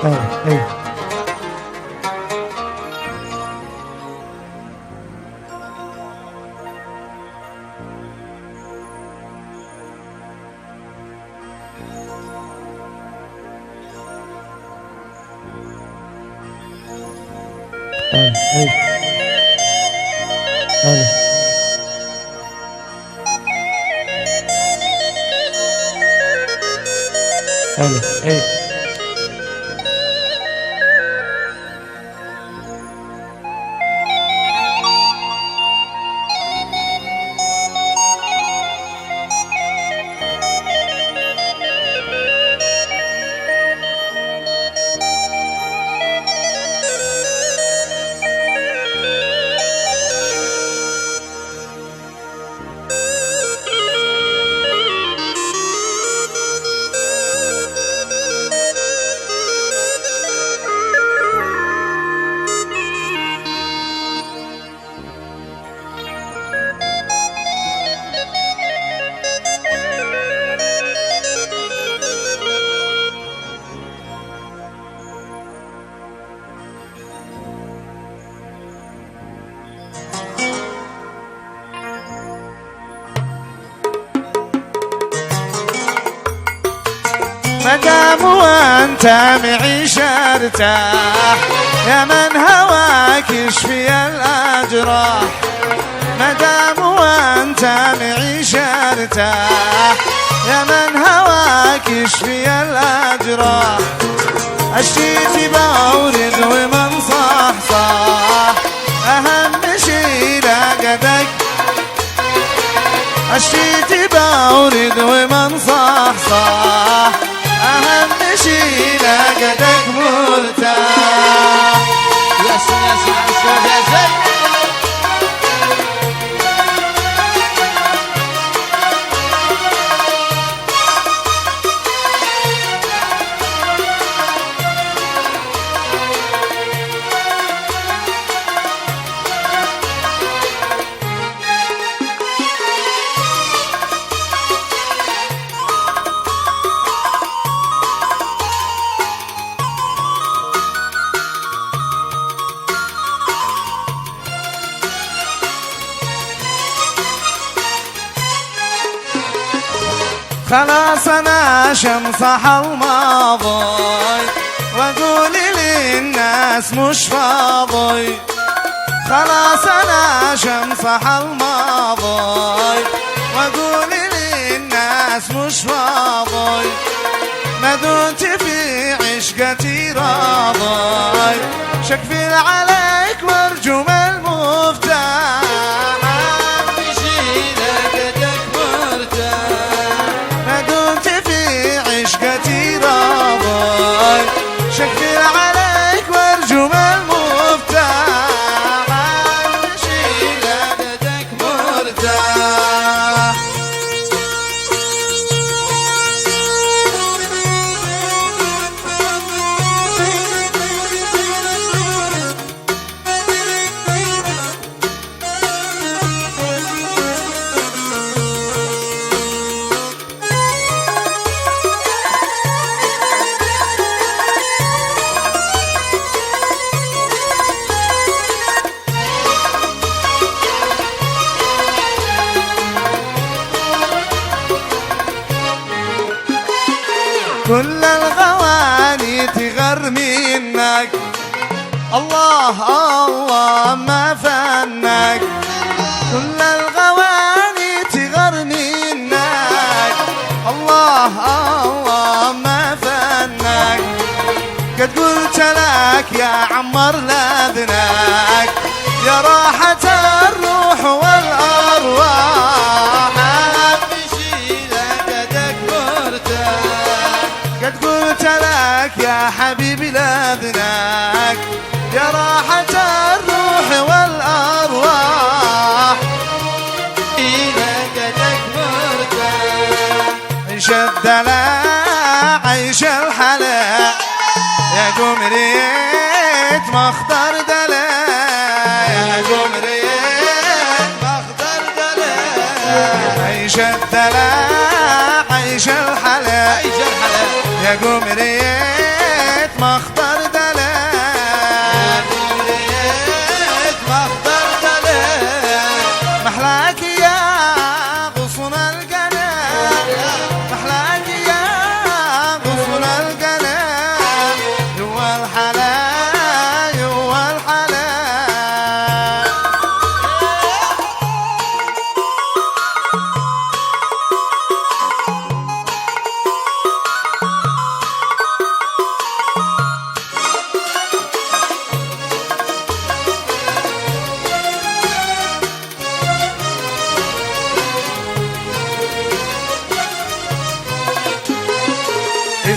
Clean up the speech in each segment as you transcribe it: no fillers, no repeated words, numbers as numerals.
اي مدام وانت معيش ارتاح يا من هواك يشفي الاجراح. مدام وانت معيش ارتاح يا من هواك يشفي الاجراح. الشيت بورد ومن صحصح اهم شي لقدك. الشيت بورد ومن صحصح اهم شي لقدك مرتاح. يا سلام يا سلام. خلاص انا شمصح الماضي واقول للناس مش فاضي. خلاص انا شمصح الماضي واقول للناس مش فاضي. ما دمت في عشقتي راضي شكفي عليك وارجو المفتاح. شكفي عليك وارجو المفتاح. امشي لقدك مرتاح. كل الغواني تغر منك الله الله ما فنك. كل الغواني تغر منك الله الله ما فنك. قد قلت لك يا عمر لاذنك يا راحة الروح والأرواح. قد قلت لك يا حبيبي لاذنك يا راحة الروح والأرواح. لقدك مرتاح. عيش الدلع عيش الحلا يا قمريت ما اختار دلع. يا قمريت ما اختار دلع. عيش الدلع عيش الحلا يا قمريت ما اختار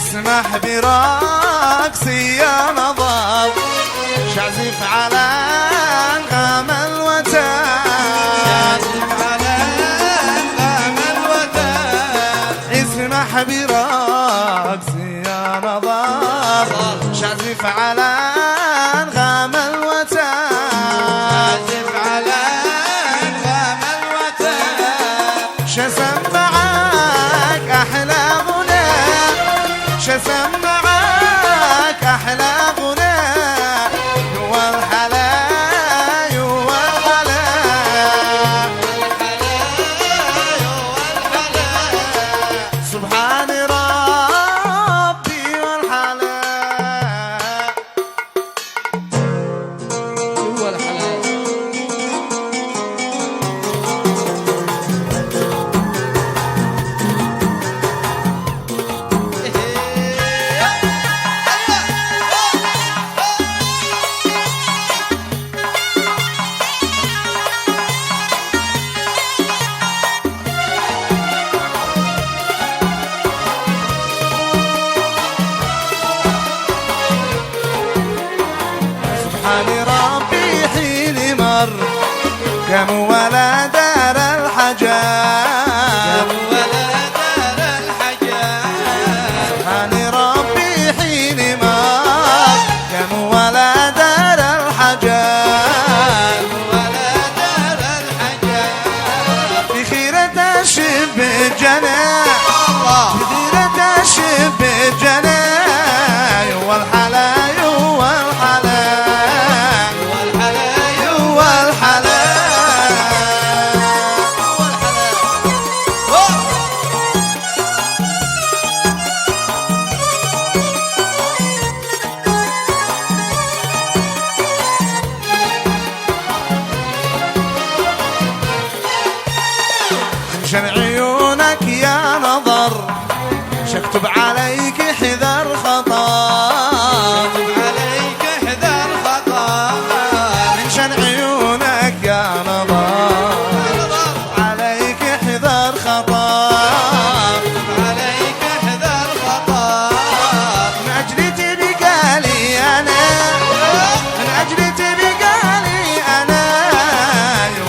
اسمح برقصي يا نظر شعزف على أنغام الوتر يعزف على أنغام الوتر اسمح برقصي يا نظر شعزف على أنغام الوتر يعزف على أنغام الوتر شسمعك أحلى غنى شسمعك أحلى غنى هو الحلا هو الحلا سبحان ربي والحلا هو الحلال سبحان ربي حين مر كم ولا دار الحجاب ولا دار الحجاب سبحان ربي حين مر كم ولا دار الحجاب ولا دار الحجاب بخيرة الشب الجناح الله بخيرة الشب الجناح والحلا والحلا والحلال والحلا من عيونك يا نظر شكتب عليك حذر خطر عليك حذر خطر من شان عيونك يا نظر عليك حذر خطر عليك حذر خطر من أجل تبقى لي أنا من أجل تبقى لي أنا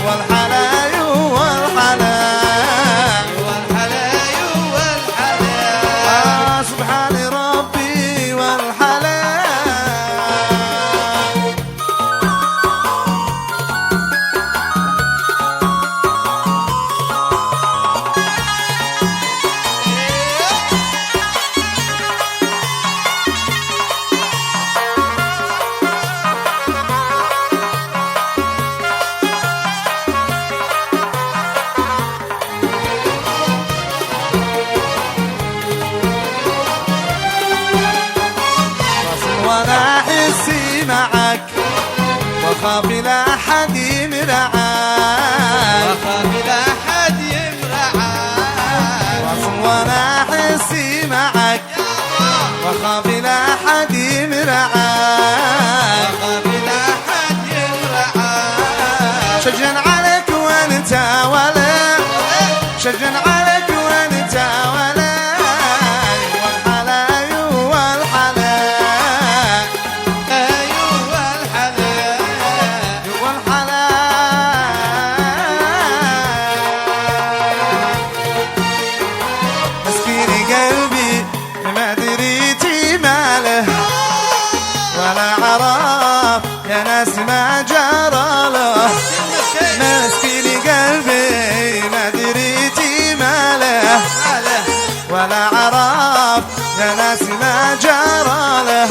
والحلا والحلا والحلال والحلال سبحان ربي والحلا وانا احسي معك وخاف لا احد يمرعك وخاف لا حد يمرعك وانا احسي معك وخاف لا احد يمرعك وخاف لا حد يمرعك شجن عليك وانت ولا شجن عليك وانت ولا والحلا والحلا أيوة الحلال والحلا مسكين قلبي ما دريتي ماله ولا عرف يا ناس ما جرى له مسكين قلبي ما دريتي ماله ولا عرف يا ناس ما جرى له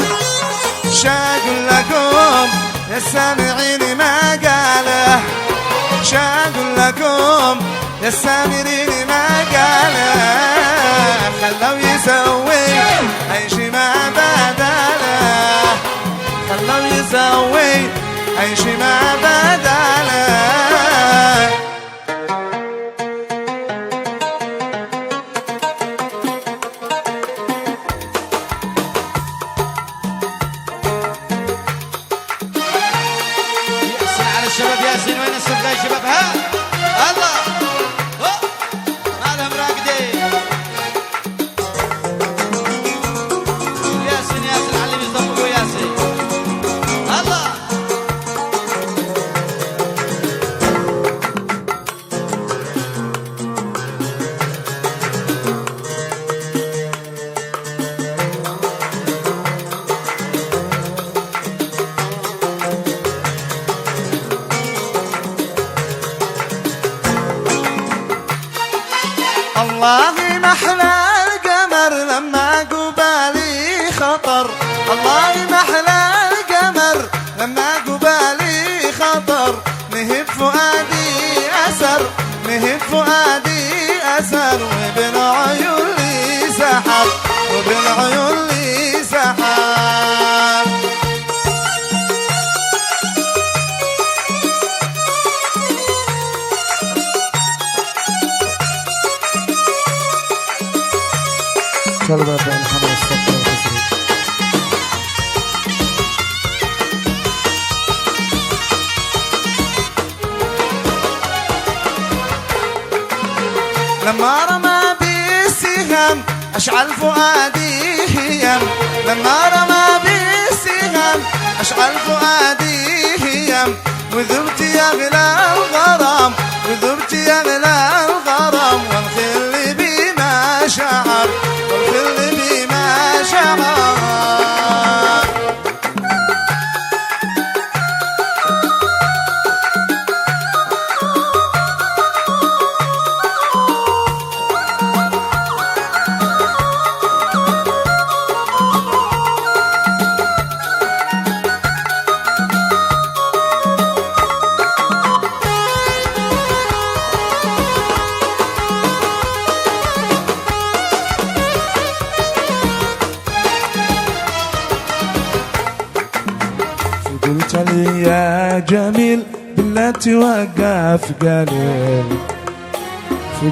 شاقول لكم يا سامعين ما قاله شاقول لكم يا سامعين ما قاله خلوا يسوي اي شي ما بداله خلوا يسوي اي شي ما بداله ياسين على الشباب ياسين وين السبدة يا شباب ها الله ما لهم راقدين والله ما احلى القمر لما قبالي خطر، والله ما احلى القمر لما قبالي خطر، نهب فؤادي أسر، نهب فؤادي أسر، وبالعيون لي سحر، وبالعيون لي سحر. طلبة محمد الصقر القصري. لما رمى بالسهام أشعل فؤادي هيام، لما رمى بالسهام أشعل فؤادي هيام، وذبت يغلى الغرام، وذبت يغلى الغرام، والخل بما شعر، والخل بما شعر. قلت لي يا جميل بالله توقف قليل،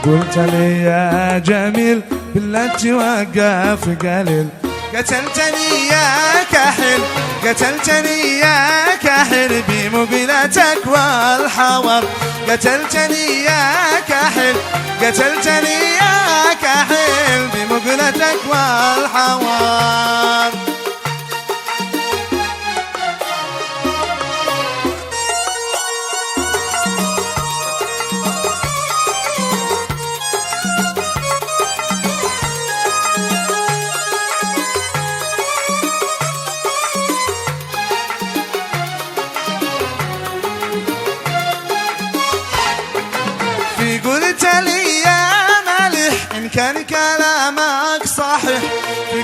قلت لي يا جميل بالله توقف قليل، قتلتني يا كحل، قتلتني يا كحل بمقلتك والحور، قتلتني يا كحل، قتلتني يا كحل بمقلتك والحور. قلت لي يا ملح إن كان كلامك صحيح،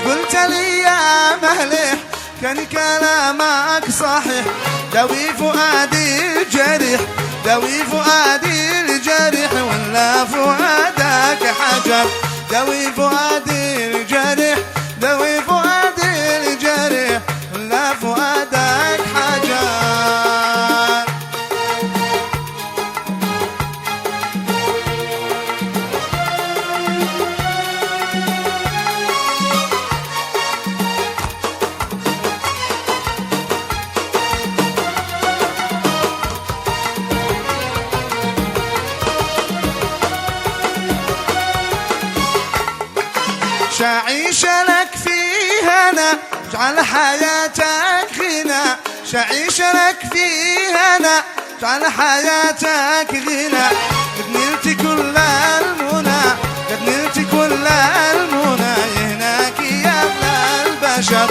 قلت لي يا ملح كان كلامك صحيح، دوي فؤادي الجريح، دوي فؤادي الجريح، ولا فؤادك حجر، دوي فؤادي الجريح، دوي فؤادي الجريح، ولا فؤادك حجر. شعيش لك في هنا اجعل حياتك غنى، شعيش لك في هنا اجعل حياتك غنى، قد نلت كل المنى، قد نلت كل المنى، هناك يا ابن البشر.